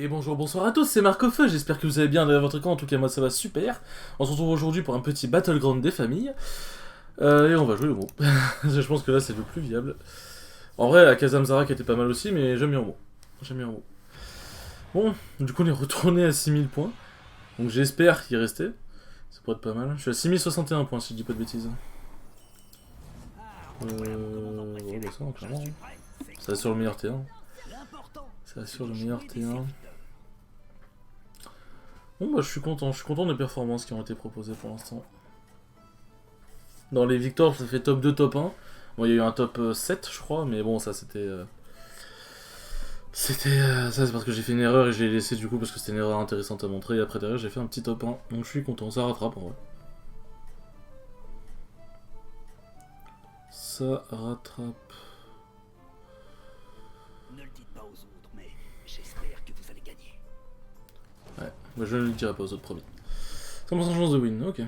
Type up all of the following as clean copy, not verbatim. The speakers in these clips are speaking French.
Et bonjour, bonsoir à tous, c'est Marcofeu, j'espère que vous allez bien dans votre camp, en tout cas moi ça va super. On se retrouve aujourd'hui pour un petit battleground des familles. Et on va jouer au mot. Je pense que là c'est le plus viable. En vrai, la Kazamzara qui était pas mal aussi, mais j'aime bien au mot. J'aime bien au mot. Bon, du coup on est retourné à 6000 points. Donc j'espère y rester. Ça pourrait être pas mal. Je suis à 6061 points si je dis pas de bêtises. Ouais, bah ça, clairement. Ça assure le meilleur T1. Ça assure le meilleur T1. Bon bah je suis content des performances qui ont été proposées pour l'instant. Dans les victoires, ça fait top 2, top 1. Bon, il y a eu un top 7, je crois, mais bon, ça c'était. Ça, c'est parce que j'ai fait une erreur et je l'ai laissé du coup parce que c'était une erreur intéressante à montrer. Et après, derrière, j'ai fait un petit top 1. Donc je suis content, ça rattrape en vrai. Ça rattrape. Ne le dites pas aux autres, mais j'espère que vous allez gagner. Ouais, bah, je ne le dirai pas aux autres, promis. 100% chance de win, ok.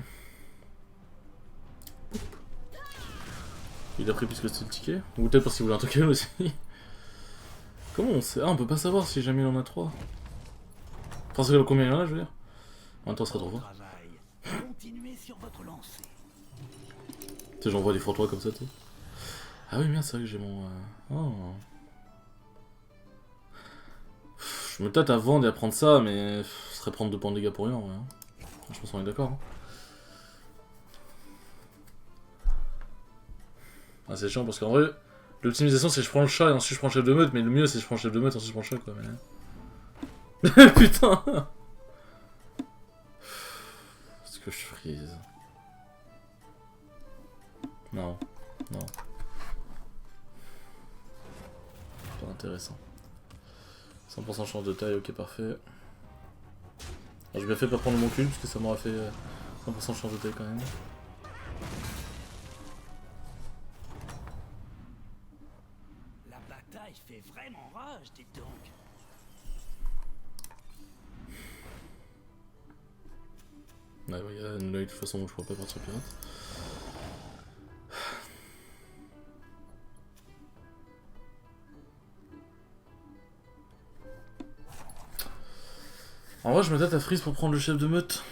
Il a pris plus que c'était le ticket. Ou peut-être parce qu'il voulait un token aussi. Comment on sait? Ah, on peut pas savoir si jamais il en a 3. Enfin, c'est combien il en a, je veux dire. En même temps, ça sera trop fort. Continuez sur votre lancée. Tu sais, j'envoie des fourtois comme ça, tu sais. Ah oui, merde, c'est vrai que j'ai mon. Oh. Je me tâte à vendre et à prendre ça, mais ce serait prendre 2 points de dégâts pour rien, ouais. Je pense qu'on est d'accord. Hein. Ah, c'est chiant parce qu'en vrai, l'optimisation c'est je prends le chat et ensuite je prends le chef de meute, mais le mieux c'est je prends le chef de meute et ensuite je prends le chat quoi. Mais... Putain. Est-ce que je freeze? Non, non. Pas intéressant. 100% chance de taille, ok parfait. J'ai bien fait de pas prendre mon cul parce que ça m'aurait fait 100% chance de taille quand même. La bataille fait vraiment rage, dites donc. Ouais, il y a une de toute façon je pourrais pas partir pirate. En vrai, je me tâte à freeze pour prendre le chef de meute.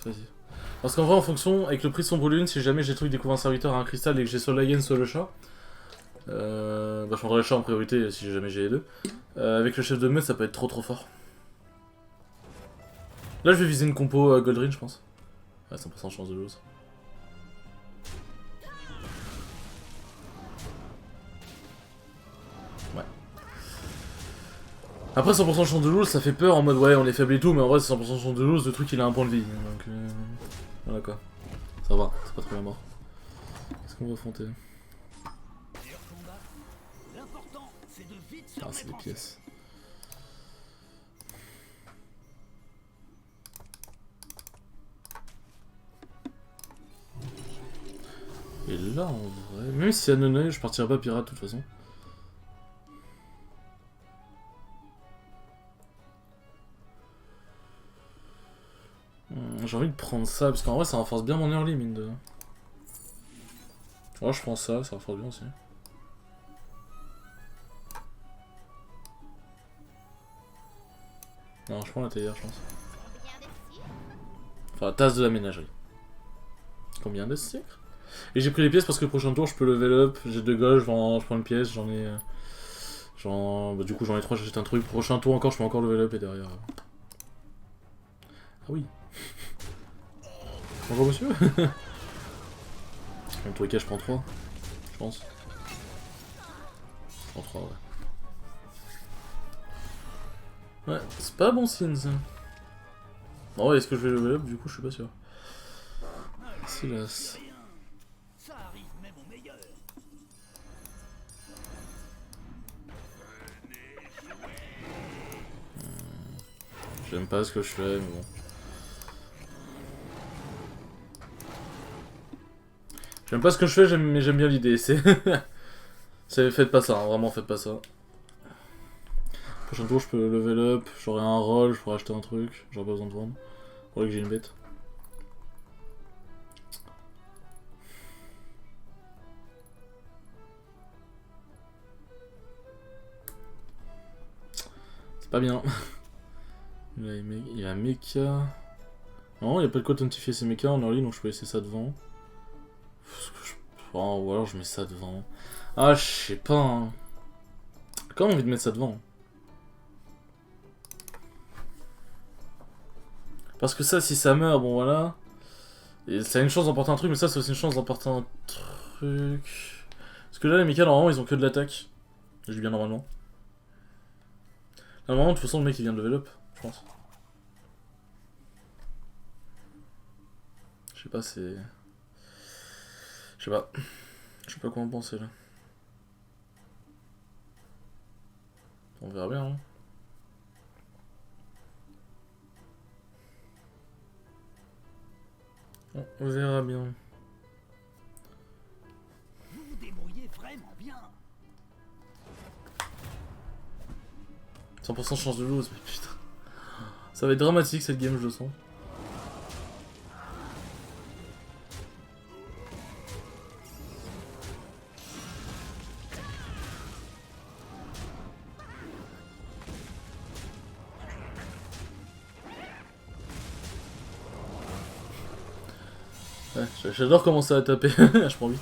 Vas-y. Parce qu'en vrai, en fonction, avec le prix de son brûlune, si jamais j'ai truc découvert un serviteur à un cristal et que j'ai soit la gaine soit le chat, bah je prendrai le chat en priorité si jamais j'ai les deux. Avec le chef de meute, ça peut être trop fort. Là, je vais viser une compo Goldrin, je pense. Ouais, 100% chance de lose. Ouais. Après 100% chance de lose, ça fait peur en mode ouais, on est faible et tout, mais en vrai, c'est 100% chance de lose, le truc il a un point de vie. Donc voilà quoi. Ça va, c'est pas trop la mort. Qu'est-ce qu'on va affronter? Ah, c'est des pièces. Et là, en vrai, même si c'est à Noneuil, je partirai pas pirate de toute façon. J'ai envie de prendre ça, parce qu'en vrai, ça renforce bien mon early, mine de. Ouais, je prends ça, ça renforce bien aussi. Non, je prends la théière, je pense. Enfin, la tasse de la ménagerie. Combien de sucre? Et j'ai pris les pièces parce que le prochain tour, je peux level up. J'ai 2 gauches, je prends une pièce, j'en ai. Bah, du coup, j'en ai 3, j'achète un truc. Prochain tour encore, je peux encore level up et derrière. Ah oui. Bonjour monsieur. En tous les cas, je prends 3. Je pense. Je prends 3, ouais. Ouais, c'est pas bon signe ça. Bon, ouais, est-ce que je vais level up? Du coup, je suis pas sûr. Silas. Ça arrive même au meilleur. J'aime pas ce que je fais, mais bon. J'aime pas ce que je fais, mais j'aime bien l'idée. Faites pas ça, hein, vraiment, faites pas ça. Prochain tour, je peux level up, j'aurai un roll, je pourrais acheter un truc, j'aurai pas besoin de vendre. Faudrait que j'ai une bête. Pas bien. Il y a mecha. Non, il n'y a pas de quoi authentifier ces mechas en early, donc je peux laisser ça devant. Oh, ou alors je mets ça devant. Ah, je sais pas. Hein. J'ai quand même envie de mettre ça devant. Parce que ça, si ça meurt, bon voilà. Et ça a une chance d'emporter un truc, mais ça, c'est aussi une chance d'emporter un truc. Parce que là, les mechas, normalement, ils ont que de l'attaque. Je dis bien normalement. Normalement, de toute façon, le mec, il vient de level up, je pense. Je sais pas, c'est... Je sais pas. Je sais pas quoi en penser, là. On verra bien, hein. On verra bien. Vous vous débrouillez vraiment bien. 100% chance de lose, mais putain. Ça va être dramatique cette game, je le sens. Ouais, j'adore commencer à taper. Je prends vite.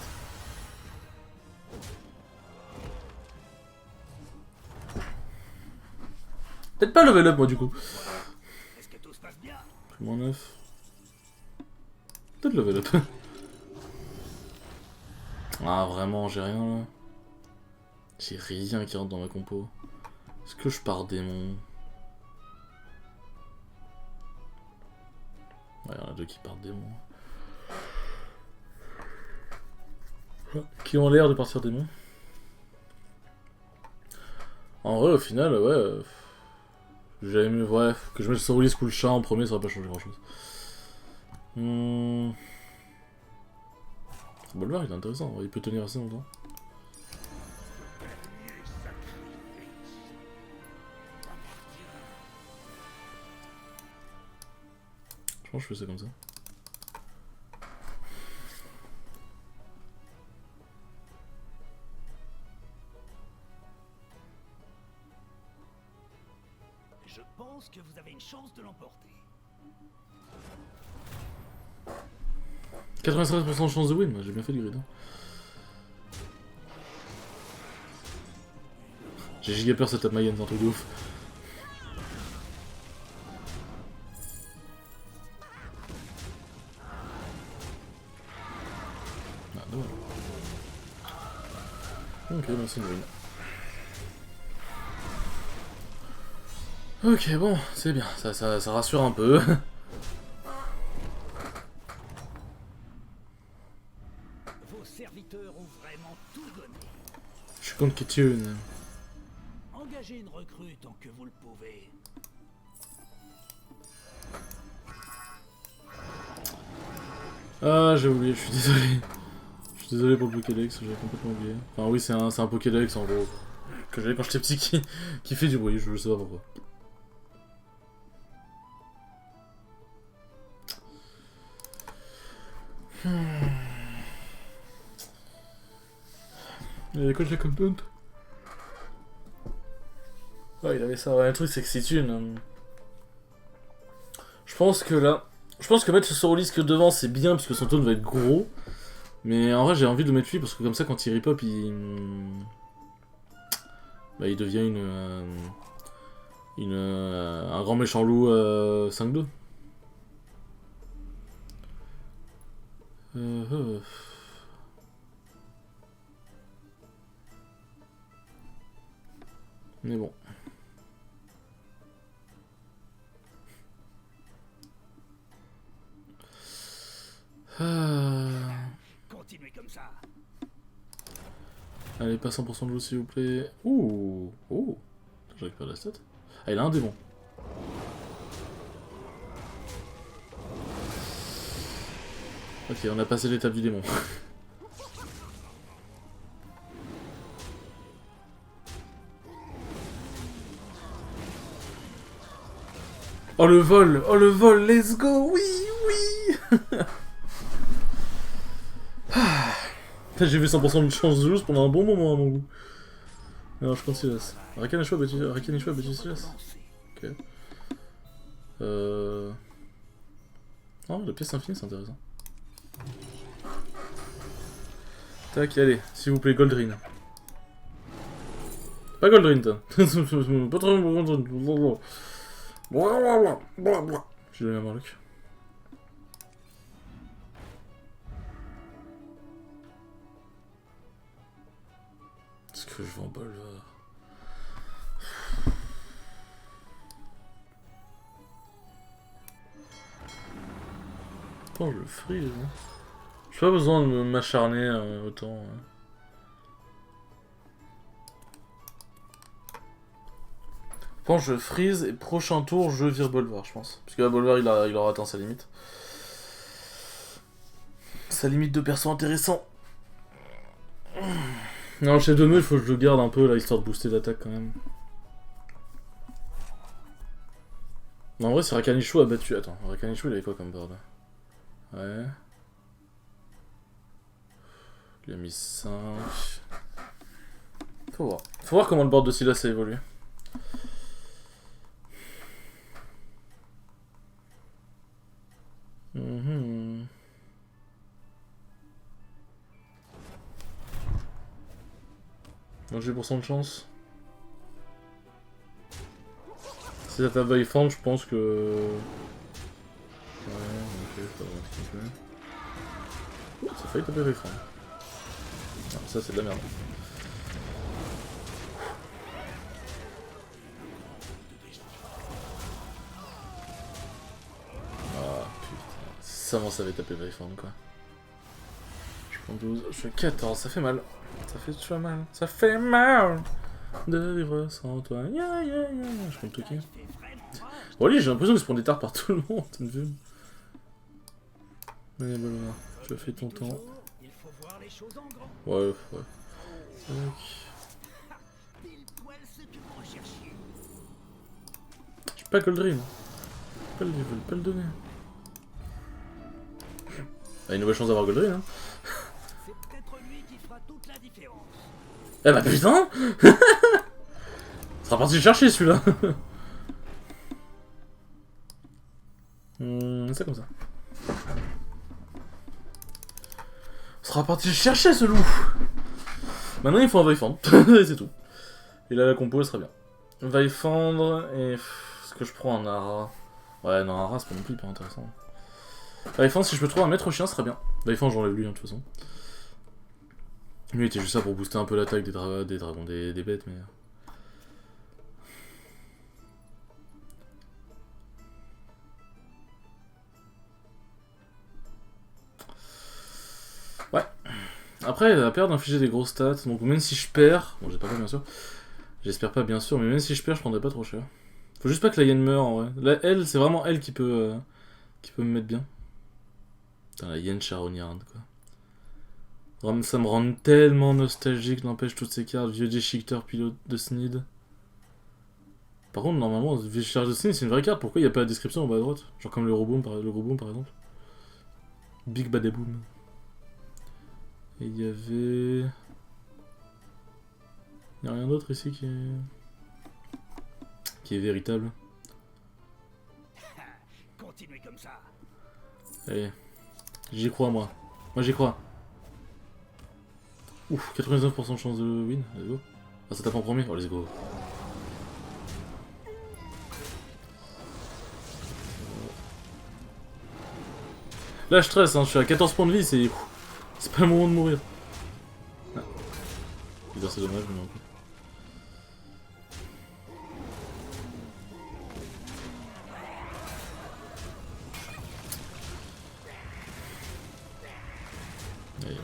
Peut-être pas level up moi du coup. Est-ce que tout se passe bien? Moins 9. Peut-être level up. Ah vraiment j'ai rien là. J'ai rien qui rentre dans ma compo. Est-ce que je pars démon? Ouais, il y en a deux qui partent démon. Qui ont l'air de partir démon. En vrai, au final, ouais. J'avais mieux. Ouais, que je mette Sorulis ou le chat en premier, ça aurait pas changé grand chose. Bolvar, il est intéressant, il peut tenir assez longtemps. Je pense que je fais ça comme ça. Je pense que vous avez une chance de l'emporter. 93% de chance de win, j'ai bien fait du grid. Hein. J'ai giga peur cette Mayenne, c'est un truc de ouf. Ah, dommage. Ok, bon, c'est une win. Ok, bon, c'est bien, ça rassure un peu. Vos serviteurs ont vraiment tout donné. Je suis contre Kitune. Engagez une recrue tant que vous le pouvez. Ah, j'ai oublié, je suis désolé. Je suis désolé pour le Pokédex, j'avais complètement oublié. Enfin, oui, c'est un Pokédex en gros. Que j'avais quand j'étais petit qui fait du bruit, je sais pas pourquoi. Il y avait quoi de la content? Ouais, il avait ça. Ouais, le truc, c'est que c'est une. Je pense que là. Je pense que mettre ce Sorulis que devant, c'est bien, puisque son tone va être gros. Mais en vrai, j'ai envie de le mettre lui, parce que comme ça, quand il rip-up, il. Bah, il devient un grand méchant loup 5-2. Mais bon. Continuez comme ça. Allez, pas 100% de l'eau s'il vous plaît. Ouh. Oh. Je récupère la stat. Ah, il a un démon. Ok, on a passé l'étape du démon. Oh le vol, let's go, oui, oui. J'ai vu 100% de chance de jeu pendant un bon moment à mon goût. Non, je compte Silas. Rakanishwa a battu Silas. Ok. Oh, la pièce infinie, c'est intéressant. Tac, allez, s'il vous plaît, Goldrin. Pas Goldrin, toi. Pas trop Goldrin. J'ai donné à Marluc. Est-ce que je vais en Bolvar? Oh, je le freeze. Hein. J'ai pas besoin de m'acharner autant. Hein. Je pense que je freeze et prochain tour je vire Bolvar, je pense. Parce que là, Bolvar il aura atteint sa limite. Sa limite de perso intéressant. Non, le chef de meule, il faut que je le garde un peu là, histoire de booster l'attaque quand même. Non, en vrai, si Rakanishwa a battu. Attends, Rakanishwa il avait quoi comme board? Ouais. Il a mis 5. Faut voir. Faut voir comment le board de Silas a évolué. Donc j'ai % de chance. Si ça tape Vayfand, je pense que. Ouais, ok, pas vraiment ce qu'il fait. Ça a failli taper Vayfand. Non, ça c'est de la merde. Ah putain, ça avait tapé Vayfand quoi. Je prends 12, je fais 14, ça fait mal. Ça fait toujours mal. Ça fait mal de vivre sans toi. Je compte tout qui. Bon, lui, j'ai l'impression qu'il se prend des tards par tout le monde. Allez, Bolvar, tu as fait ton temps. Ouais. J'ai pas Goldrin. Pas le donner. Ah, une nouvelle chance d'avoir Goldrin, hein. Eh bah putain. Ça sera parti le chercher celui-là. C'est comme ça. Ça sera parti le chercher ce loup. Maintenant il faut un Vayfand. Et c'est tout. Et là la compo elle sera bien. Vayfand et... Est-ce que je prends un Ara? Ouais non, Ara c'est pas non plus hyper intéressant. Vayfand, si je peux trouver un maître chien, ce serait bien. Vayfand j'enlève lui hein, de toute façon. Lui il était juste ça pour booster un peu l'attaque des dragons, des bêtes mais... Ouais. Après, la perte d'infliger des grosses stats, donc même si je perds, bon j'espère pas bien sûr, mais même si je perds, je prendrais pas trop cher. Faut juste pas que la Yen meure en vrai. Là, elle, c'est vraiment elle qui peut me mettre bien. Putain, la Yen charognarde quoi. Ça me rend tellement nostalgique, n'empêche toutes ces cartes, vieux Déchiqueteur, pilote de Snid. Par contre, normalement, vieux charge de Snid c'est une vraie carte, pourquoi il n'y a pas la description en bas à droite? Genre comme le Roboom par exemple. Big Badaboom. Et il y avait... Il n'y a rien d'autre ici qui est véritable. Continuez comme ça. Allez, j'y crois moi. Moi j'y crois. Ouf, 99% de chance de win, let's go. Ah ça tape en premier, oh let's go. Là je stresse, hein, je suis à 14 points de vie, c'est pas le moment de mourir. Ah. C'est dommage, mais non. Allez, hop.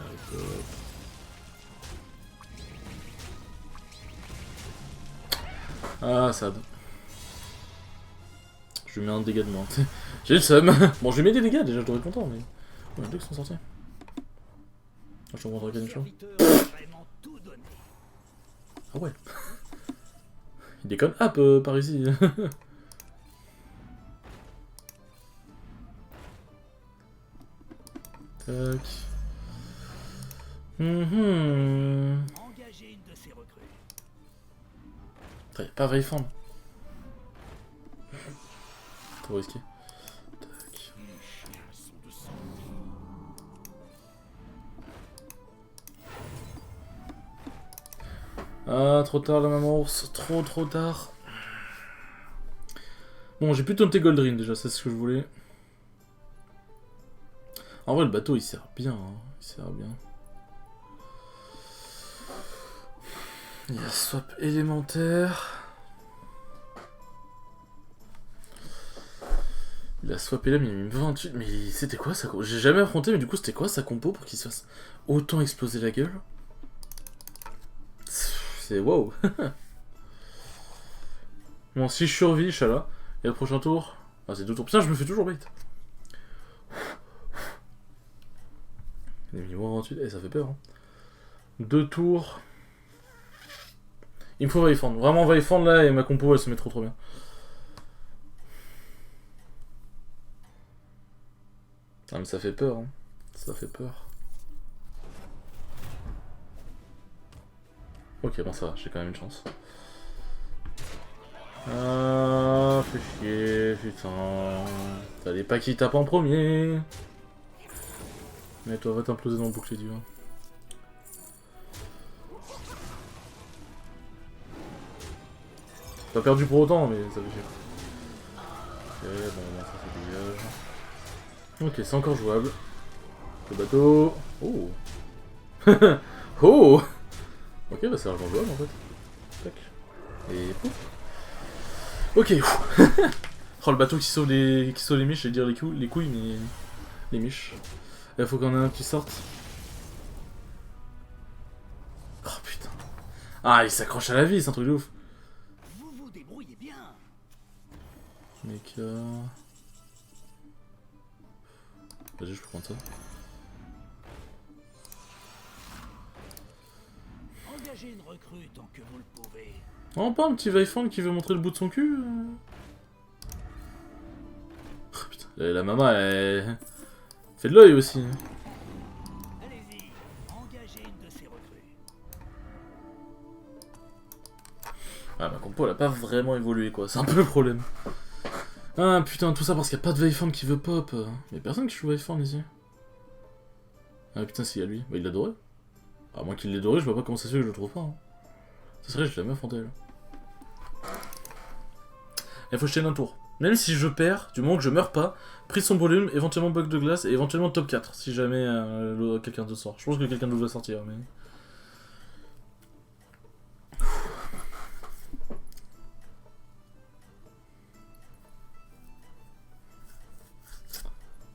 Ah, ça. Je lui mets un dégât de moins. J'ai le seum. Bon, je lui mets des dégâts déjà, je devrais être content, mais. Ouais, deux qui sont sortis. Je suis en train de regarder Ah ouais. Il déconne hop par ici. Tac. Engagez une de ces recrues. Putain, y'a pas Wayform. Trop risqué. Tac. Ah, trop tard la maman ours. Trop tard. Bon, j'ai pu taunter Goldring déjà, c'est ce que je voulais. En vrai, le bateau il sert bien. Hein. Il sert bien. Il y a swap élémentaire. Il a swap élème, il a mis 28. Mais c'était quoi ça? J'ai jamais affronté, mais du coup, c'était quoi sa compo pour qu'il se fasse autant exploser la gueule? C'est wow. Bon, si je survis, Chala. Et le prochain tour. Ah, c'est 2 tours. Putain, je me fais toujours bait. Il a mis moins 28. Eh, ça fait peur. Hein. 2 tours. Il me faut Wayfand. Vraiment Wayfand là, et ma compo elle se met trop bien. Ah, mais ça fait peur. Hein. Ça fait peur. Ok, bon, ça va, j'ai quand même une chance. Ah, fais chier, putain. Fallait pas qu'il tape en premier. Mais toi, va t'imploser dans le bouclier du vin. Pas perdu pour autant, mais ça fait chier. Ok, bon, ça fait dégage. Ok, c'est encore jouable. Le bateau. Oh. Oh. Ok, bah c'est vraiment jouable en fait. Tac. Et pouf. Ok. Oh, le bateau qui sauve les miches, je vais dire les couilles, mais les miches. Il faut qu'on ait un qui sorte. Oh putain. Ah, il s'accroche à la vie, c'est un truc de ouf. Vous vous débrouillez bien. Mec. Vas-y, je peux prendre ça. Engagez une recrue tant que vous le pouvez. Oh, pas un petit Wayfand qui veut montrer le bout de son cul. Oh, putain, la maman, elle fait de l'œil aussi. Allez-y, engagez une de ces recrues. Ah, ma compo elle a pas vraiment évolué quoi, c'est un peu le problème. Ah putain, tout ça parce qu'il n'y a pas de Wayfand qui veut pop. Y'a personne qui joue Wayfand ici. Ah putain, s'il y a lui, bah il l'a doré. À moins qu'il l'ait doré, je vois pas comment ça se fait que je le trouve pas. Hein. Ça serait, je l'ai jamais affronté là. Il faut jeter un tour. Même si je perds, du moment que je meurs pas, prise son volume, éventuellement bug de glace et éventuellement top 4 si jamais quelqu'un d'autre sort. Je pense que quelqu'un d'autre va sortir, mais.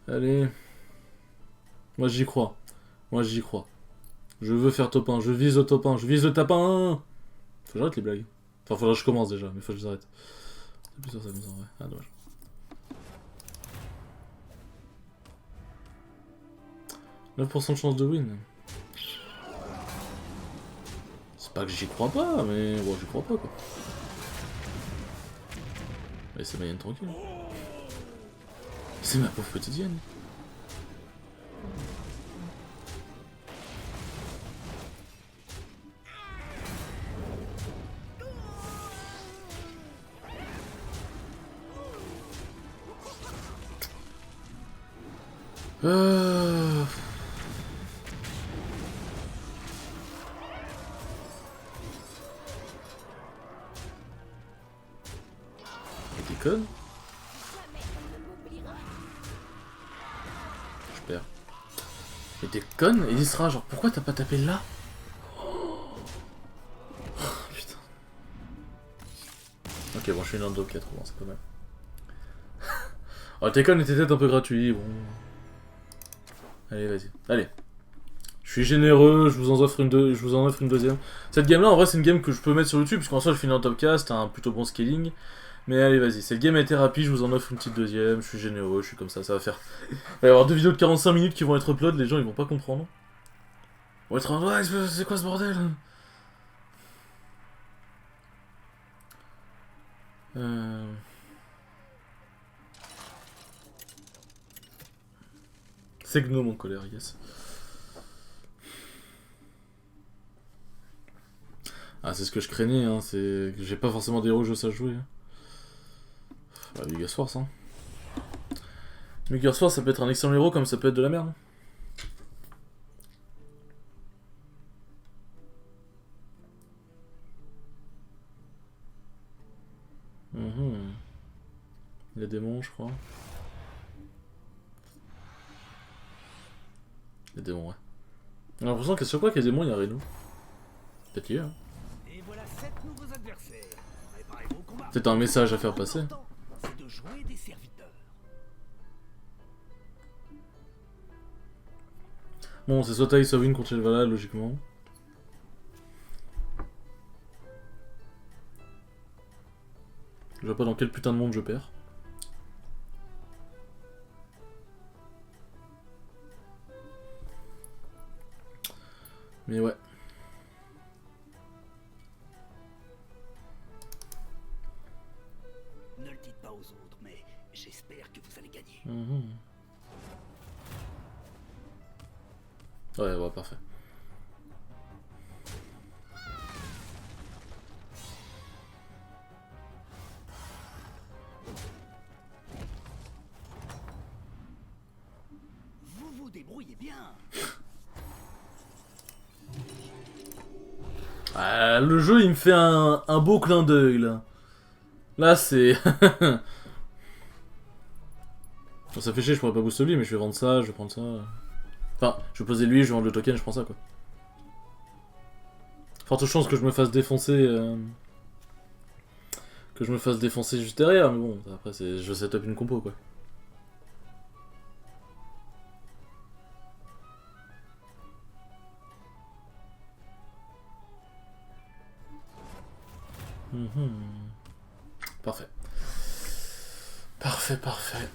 Allez. Moi j'y crois. Moi j'y crois. Je veux faire top 1, je vise au top 1, je vise le top 1. Faut que j'arrête les blagues. Enfin, faudra que je commence déjà, mais faut que je les arrête. C'est plus sûr ça comme ça en vrai. Ah, dommage. 9% de chance de win. C'est pas que j'y crois pas, mais bon, j'y crois pas quoi. Mais c'est Mayenne tranquille. C'est ma pauvre petite Diane. Mais t'es conne? Je perds. Mais t'es conne? Et il sera genre, pourquoi t'as pas tapé là? Oh, putain. Ok, bon, je suis une top 4, bon, c'est pas mal. Oh, t'es conne était peut-être un peu gratuit, bon. Allez, vas-y. Allez. Je suis généreux, je vous en offre une deuxième. Cette game là en vrai c'est une game que je peux mettre sur YouTube, puisqu'en soi je finis en top cast, t'as un plutôt bon scaling. Mais allez vas-y, cette game a été rapide, je vous en offre une petite deuxième, je suis généreux, je suis comme ça va faire. Il va y avoir 2 vidéos de 45 minutes qui vont être upload, les gens ils vont pas comprendre. Ils vont être en ouais, c'est quoi ce bordel? C'est Gnome en colère, yes. Ah, c'est ce que je craignais, hein, c'est que j'ai pas forcément des héros que je sais jouer. Bah, Megas Force, hein. Megas Force, ça peut être un excellent héros comme ça peut être de la merde. Les démons, je crois. Les démons, ouais. J'ai l'impression qu'à chaque fois qu'il y a des démons, il y a Reno. Peut-être qu'il y a. Hein. Et voilà 7 nouveaux adversaires. Préparez-vous au combat. C'est un message à faire passer. L'important, c'est de jouer des serviteurs. Bon, c'est soit Tai, soit Win contre Shelvala, logiquement. Je vois pas dans quel putain de monde je perds. Mais ouais. Ne le dites pas aux autres, mais j'espère que vous allez gagner. Ouais, parfait. Vous vous débrouillez bien. Ah, le jeu, il me fait un beau clin d'œil, là. Là, c'est... Bon, ça fait chier, je pourrais pas booster lui, mais je vais vendre ça, je vais prendre ça... Enfin, je vais poser lui, je vais vendre le token, je prends ça, quoi. Forte chance que je me fasse défoncer... Que je me fasse défoncer juste derrière, mais bon, après, je set up une compo, quoi. Parfait. Parfait.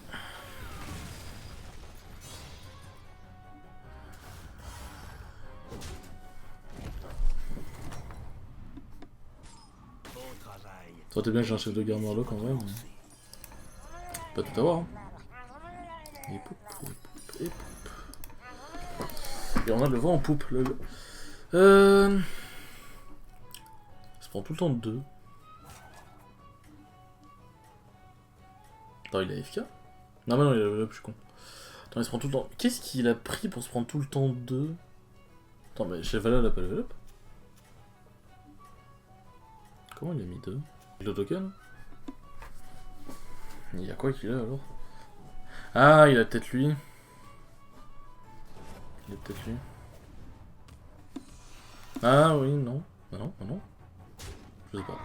Ça aurait été bien que j'ai un chef de guerre Murloc en vrai, mais... Pas tout avoir, hein. Et poup. Et on a le vent en poupe, lol. Il se prend tout le temps de 2. Attends, il a AFK? Non, mais non, il a level up, je suis con. Attends, il se prend tout le temps... Qu'est-ce qu'il a pris pour se prendre tout le temps de 2? Attends, mais Chevala, il a pas level up? Comment il a mis 2? Le token? Il y a quoi qu'il a alors? Ah, il a peut-être lui. Ah oui, non. Ah non. Je sais pas.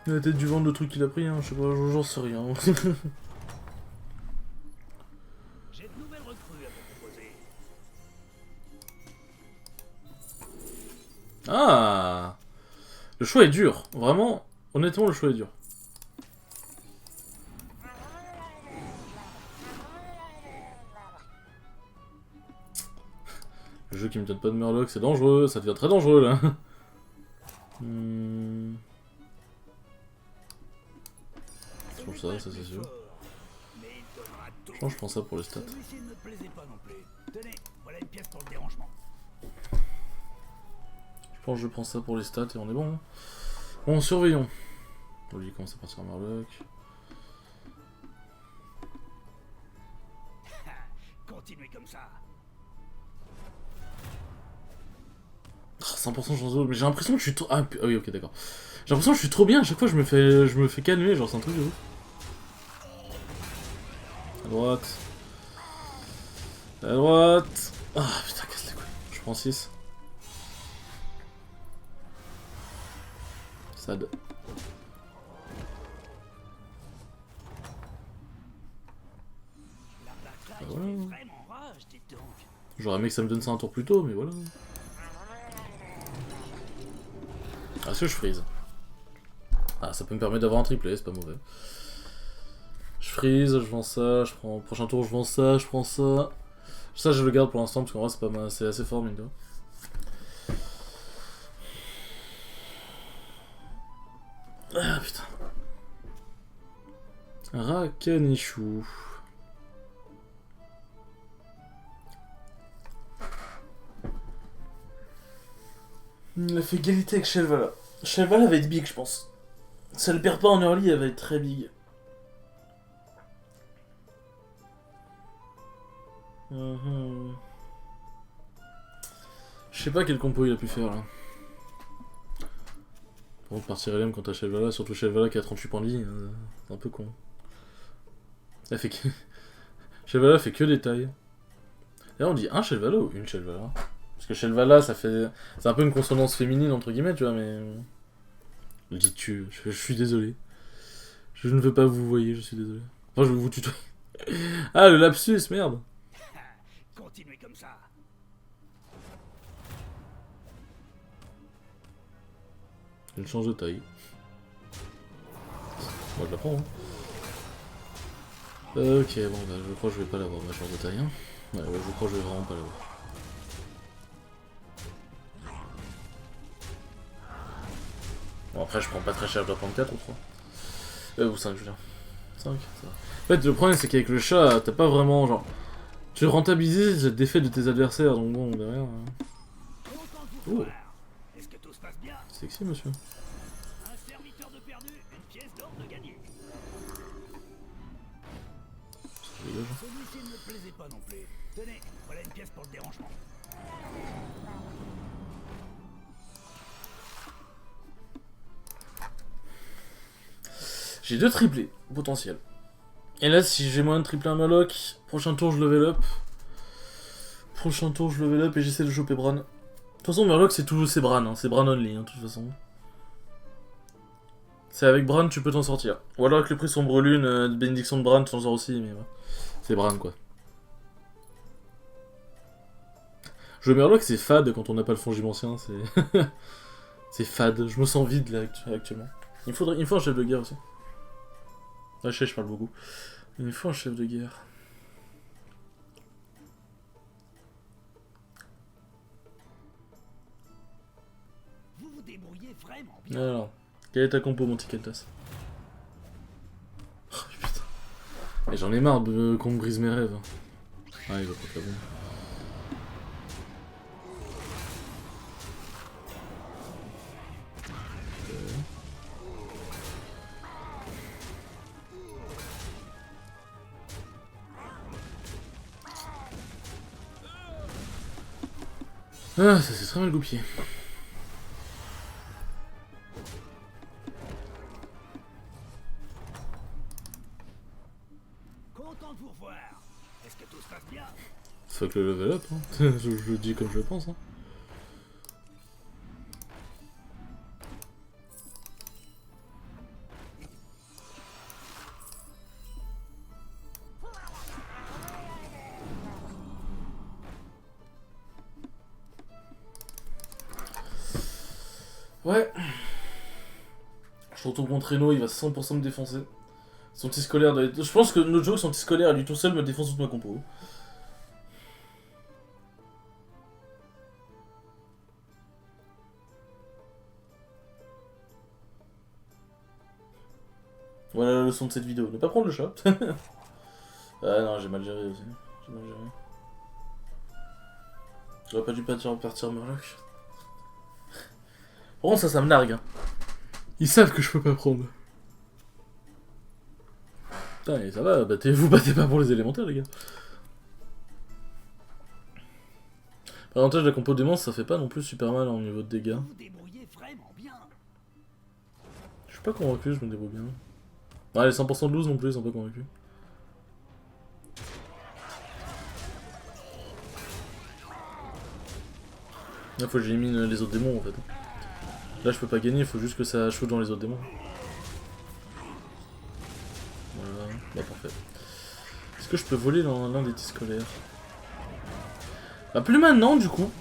Il a peut-être dû vendre le truc qu'il a pris, hein. Je sais pas, j'en sais rien. J'ai de nouvelles recrues à vous proposer. Ah! Le choix est dur. Vraiment, honnêtement, le choix est dur. Le jeu qui me donne pas de Murloc, c'est dangereux. Ça devient très dangereux, là. Je change ça c'est sûr. Je prends ça pour les stats. Celui-ci ne me plaisait pas non plus. Tenez, voilà une pièce pour le dérangement. Je pense que je prends ça pour les stats et on est bon. Hein. Bon, surveillons. Lui, il commence à partir à Murloc. Continuez comme ça. 100% chance de... Mais j'ai l'impression que je suis trop... Ah oui, ok, d'accord. J'ai l'impression que je suis trop bien. À chaque fois, je me fais calmer. Genre, c'est un truc de ouf. À droite. À droite. Ah, putain, casse les couilles. Je prends 6. Sad. La bataille Voilà. fait vraiment rage, dites donc. J'aurais aimé que ça me donne ça un tour plus tôt, mais voilà. Ah, est-ce que je freeze? Ah, ça peut me permettre d'avoir un triplé, c'est pas mauvais. Je freeze, je vends ça, je prends... Prochain tour, je vends ça, je prends ça. Ça, je le garde pour l'instant, parce qu'en vrai, c'est pas mal, c'est assez fort, mine de rien. Ah, putain. Rakanichu. Il a fait égalité avec Shelvala. Shelvala va être big, je pense. Si elle le perd pas en early, elle va être très big. Je sais pas quel compo il a pu faire là. Par contre, partir LM quand t'as Shelvala, surtout Shelvala qui a 38 points de vie, c'est un peu con. Elle fait que... Shelvala fait que des tailles. D'ailleurs, on dit un Shelvala ou une Shelvala? Parce que Shelvala, ça fait. C'est un peu une consonance féminine, entre guillemets, tu vois, mais. Le dis-tu, je suis désolé. Je ne veux pas vous voyer, je suis désolé. Enfin, je veux vous tutoyer. Ah, le lapsus, merde! Continuez comme ça. Je change de taille. Moi, je la prends, hein. Ok, bon, bah, je crois que je vais pas l'avoir, ma change de taille, hein. Ouais, je crois que je vais vraiment pas l'avoir. Bon, après, je prends pas très cher, je dois prendre 4 ou 3. Ou 5, je veux dire. 5, ça va. En fait, le problème, c'est qu'avec le chat, t'as pas vraiment, genre... Tu rentabilises la défaite de tes adversaires, donc bon, derrière... Oh. Est-ce que tout se passe bien? Sexy, monsieur. Un serviteur de perdu, une pièce d'or de gagné. Celui-ci ne me plaisait pas non plus. Tenez, voilà une pièce pour le dérangement. J'ai 2 triplés potentiels. Et là, si j'ai moyen de tripler un Moloch, prochain tour je level up. Prochain tour je level up et j'essaie de choper Bran. De toute façon, Murloc c'est toujours c'est Bran, hein. C'est Bran only, hein, de toute façon. C'est avec Bran tu peux t'en sortir. Ou alors avec le prix sombre lune, de bénédiction de Bran tu t'en sors aussi, mais ouais. C'est Bran quoi. Jouer Murloc c'est fade quand on n'a pas le fongible ancien, c'est. C'est fade, je me sens vide là actuellement. Il me faut un chef de guerre aussi. Ah, je parle beaucoup. Il me faut un chef de guerre. Vous vous débrouillez vraiment bien. Alors, quelle est ta compo, mon Tikeltas? Oh putain. Et j'en ai marre qu'on me brise mes rêves. Ah, il va pas faire bon. Ah, ça s'est très mal goupillé. Content de vous revoir. Est-ce que tout se passe bien? Fuck le level up, hein. je le dis comme je le pense. Hein. Ouais. Je retourne contre Reno, il va 100% me défoncer. Son petit scolaire doit être... Je pense que notre joke, son petit scolaire, lui tout seul, me défonce toute ma compo. Voilà la leçon de cette vidéo. Ne pas prendre le chat. Ah non, j'ai mal géré aussi. J'ai mal géré. J'aurais pas dû partir Murloc. Par contre, ça me nargue. Hein. Ils savent que je peux pas prendre. Putain, et ça va, vous battez pas pour les élémentaires, les gars. L'avantage de la compo démence, ça fait pas non plus super mal en niveau de dégâts. Vous vous débrouillez vraiment bien. Je suis pas convaincu, je me débrouille bien. Ah, les 100% de loose non plus, ils sont pas convaincus. Là, faut que j'élimine les autres démons en fait. Là, je peux pas gagner, il faut juste que ça shoot dans les autres démons. Voilà, bah parfait. Est-ce que je peux voler dans l'un des petits scolaires? Bah, plus maintenant, du coup.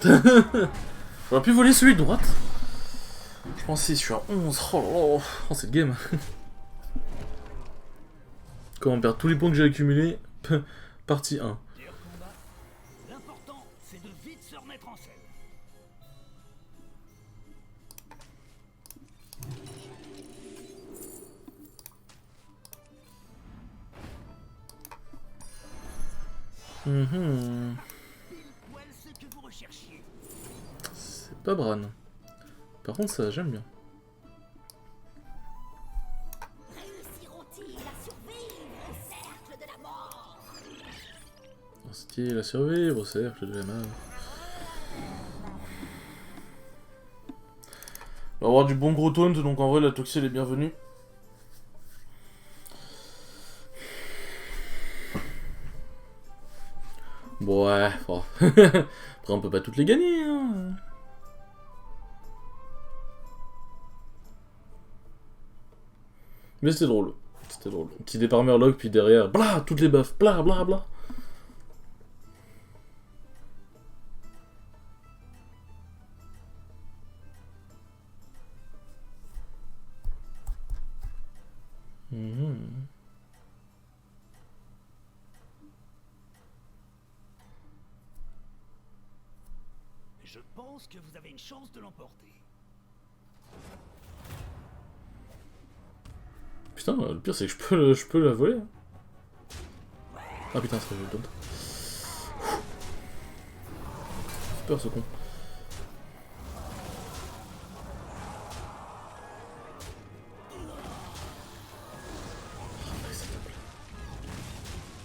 J'aurais pu voler celui de droite. Je pensais, je suis à 11. Oh là là, oh, c'est le game. Comment perdre tous les points que j'ai accumulés. Partie 1. Dur combat. L'important, c'est de vite se remettre en selle. Mhm. Pile poil ce que vous recherchiez. C'est pas Bran. Par contre, ça, j'aime bien. Réussiront-ils à survivre au cercle de la mort? Style à survivre au cercle de la mort. On va avoir du bon gros taunt, donc en vrai la Toxie elle est bienvenue. Bon, ouais, bon. Après on peut pas toutes les gagner, hein. Mais c'était drôle. C'était drôle. Petit départ Murloc, puis derrière, bla, toutes les buffs, bla bla bla. Je pense que vous avez une chance de l'emporter. Putain, le pire c'est que je peux la voler. Hein. Ah putain, c'est le taunt. J'ai peur ce con.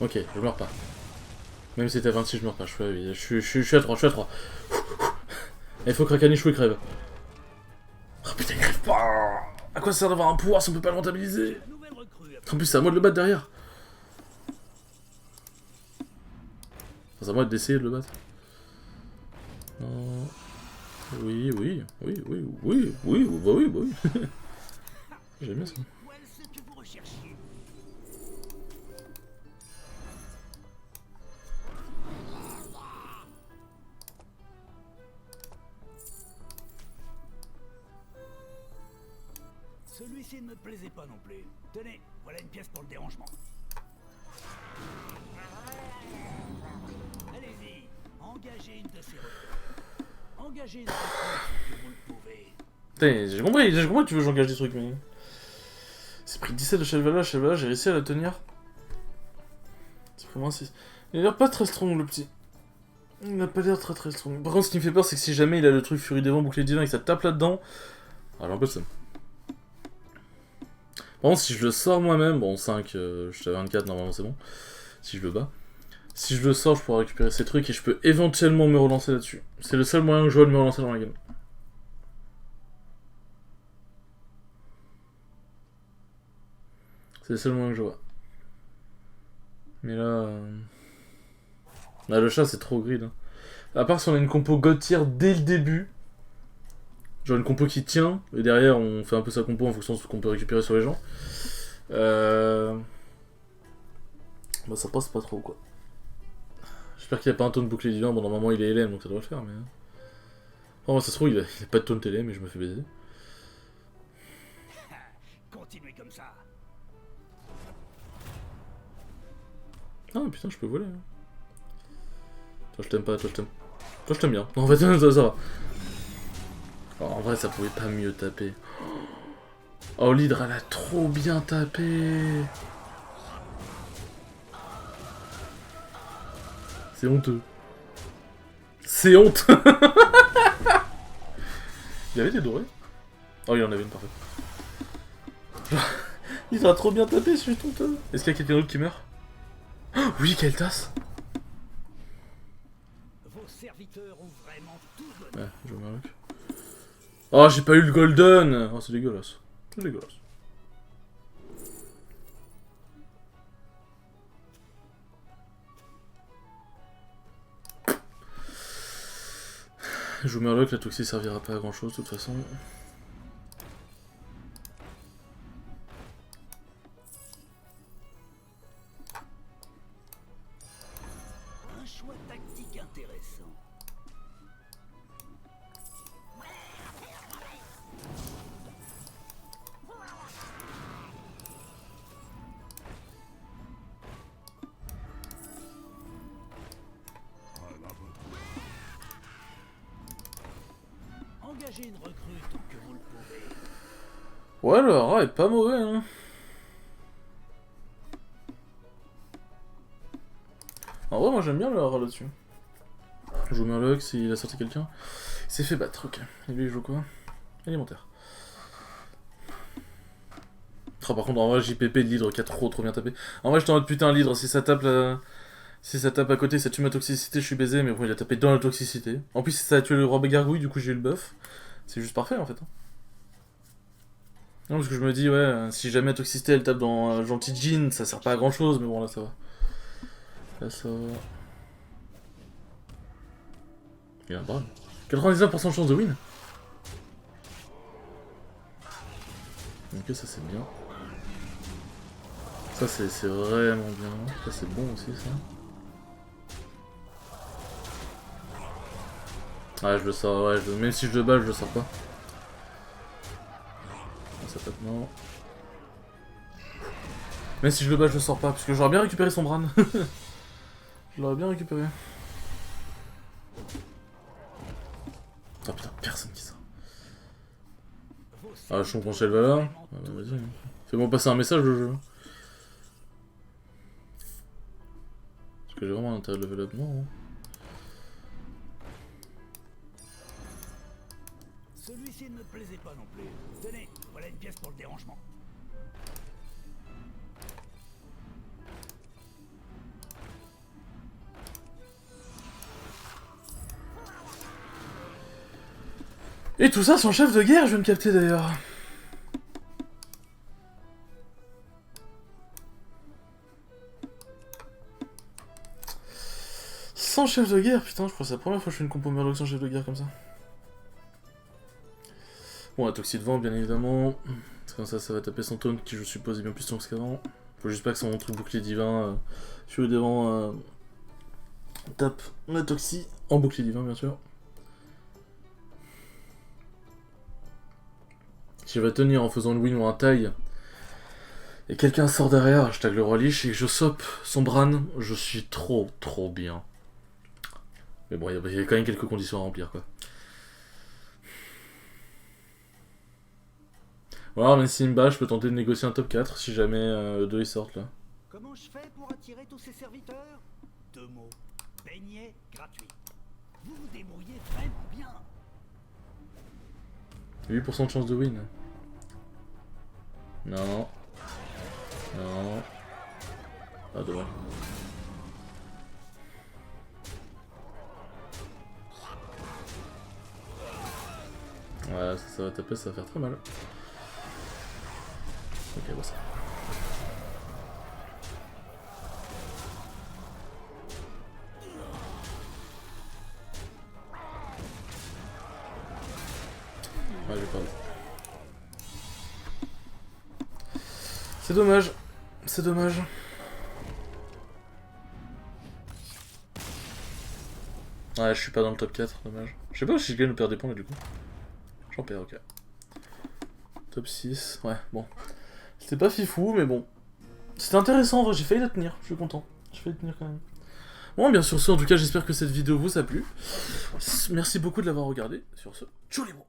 Ok, je meurs pas. Même si c'était 26, je meurs pas. Je suis à 3, je suis à 3. Il faut que Rakanichou il crève. Oh putain, il crève pas. À quoi ça sert d'avoir un pouvoir si on peut pas le rentabiliser? La nouvelle recrue. En plus, c'est à moi de le battre derrière. Enfin, c'est à moi d'essayer de le battre. Oui, oui, oui, oui, oui, oui, bah oui, bah oui. J'aime bien ça. Voilà ce que vous recherchiez. Celui-ci ne me plaisait pas non plus. Tenez, voilà une pièce pour le dérangement. Allez-y, engagez une de ces recrues. Engagez une recrue que vous le pouvez. Putain, j'ai compris que tu veux que j'engage des trucs, mais... C'est pris 17 de Shelvala, j'ai réussi à la tenir. C'est vraiment 6. Il a l'air pas très strong, le petit. Il n'a pas l'air très très strong. Par contre, ce qui me fait peur, c'est que si jamais il a le truc Furie des Vents, Bouclier Divin et que ça tape là-dedans... Ah, j'ai un peu de ça. Par contre, si je le sors moi-même, bon, 5, je suis à 24, normalement c'est bon. Si je le bats. Si je le sors, je pourrai récupérer ces trucs et je peux éventuellement me relancer là-dessus. C'est le seul moyen que je vois de me relancer dans la game. C'est le seul moyen que je vois. Mais là... Là, le chat, c'est trop grid. Hein. À part si on a une compo God tier dès le début. Genre une compo qui tient, et derrière on fait un peu sa compo en fonction de ce qu'on peut récupérer sur les gens. Bah ça passe pas trop quoi. J'espère qu'il n'y a pas un taunt de bouclier divin, bon normalement il est LM donc ça doit le faire mais... Oh ça se trouve il a pas de taunt LM et je me fais baiser. Continuez comme ça. Ah putain je peux voler. Hein. Toi je t'aime pas, toi je t'aime. Toi je t'aime bien. En fait ça va. Oh, en vrai ça pouvait pas mieux taper. Oh l'hydre elle a trop bien tapé. C'est honteux. C'est honteux. Il y avait des dorés? Oh il y en avait une parfaite. Il a trop bien tapé, je suis honteux. Est-ce qu'il y a quelqu'un d'autre qui meurt? Oh, oui, quelle tasse. Vos serviteurs ont vraiment tout donné. Ouais, je me marque. Oh, j'ai pas eu le golden. Oh, c'est dégueulasse. C'est dégueulasse. Je vous mets là que la toxie servira pas à grand chose de toute façon. Un choix tactique intéressant. Engagez une recrue tant que vous le pouvez. Ouais, le hara est pas mauvais, hein. En vrai, moi j'aime bien le hara là-dessus. Je vous mets un lock s'il a sorti quelqu'un. Il s'est fait battre, ok. Et lui il joue quoi? Alimentaire. Oh, par contre, en vrai, JPP de l'hydre qui a trop bien tapé. En vrai, j'étais en mode putain, l'hydre, si ça tape là. Si ça tape à côté, ça tue ma toxicité, je suis baisé, mais bon, il a tapé dans la toxicité. En plus, ça a tué le roi gargouille, du coup, j'ai eu le buff. C'est juste parfait en fait. Non, parce que je me dis, ouais, si jamais la toxicité elle tape dans Gentil Jean, ça sert pas à grand chose, mais bon, là ça va. Là ça va. Il y a un bras. 99% de chance de win. Ok, ça c'est bien. Ça c'est vraiment bien. Ça c'est bon aussi, ça. Ouais, je le sors, ouais, même si je le bats, je le sors pas. Ça tape, non. Même si je le bats, je le sors pas, parce que j'aurais bien récupéré son Bran. Je l'aurais bien récupéré. Oh putain, personne qui sort. Ah, je comprends chez le valeur. Ah, bah, vas-y. Fais-moi passer un message, le jeu. Parce que j'ai vraiment intérêt de level up, non hein. Celui-ci ne me plaisait pas non plus. Tenez, voilà une pièce pour le dérangement. Et tout ça sans chef de guerre, je viens de capter d'ailleurs. Sans chef de guerre, putain, je crois que c'est la première fois que je fais une compo Murloc sans chef de guerre comme ça. Bon, la toxie de vent, bien évidemment. Comme ça va taper son taunt qui, je suppose, est bien plus strong qu'avant. Faut juste pas que son truc bouclier divin sur le devant tape la toxie en bouclier divin, bien sûr. Si je vais tenir en faisant le win ou un taille, et quelqu'un sort derrière, hashtag le roi liche, et que je sope son Bran, je suis trop bien. Mais bon, il y a quand même quelques conditions à remplir, quoi. Voilà, même si il me bat, je peux tenter de négocier un top 4 si jamais 2 ils sortent là. Comment je fais pour attirer tous ces serviteurs? 2 mots. Beignet gratuit. Vous vous débrouillez vraiment bien. 8% de chance de win. Non. Non. Ah, dommage. Ouais, ça va taper, ça va faire très mal. Ok, bon ça. Ouais, j'ai perdu. C'est dommage. C'est dommage. Ouais, je suis pas dans le top 4, dommage. Je sais pas si je gagne ou perds des points, mais du coup. J'en perds, ok. Top 6, ouais, bon. C'était pas fifou, mais bon. C'était intéressant, en vrai, j'ai failli la tenir, je suis content. J'ai failli la tenir quand même. Bon, bien sur ce, en tout cas, j'espère que cette vidéo vous a plu. Merci beaucoup de l'avoir regardé. Sur ce, ciao les bros.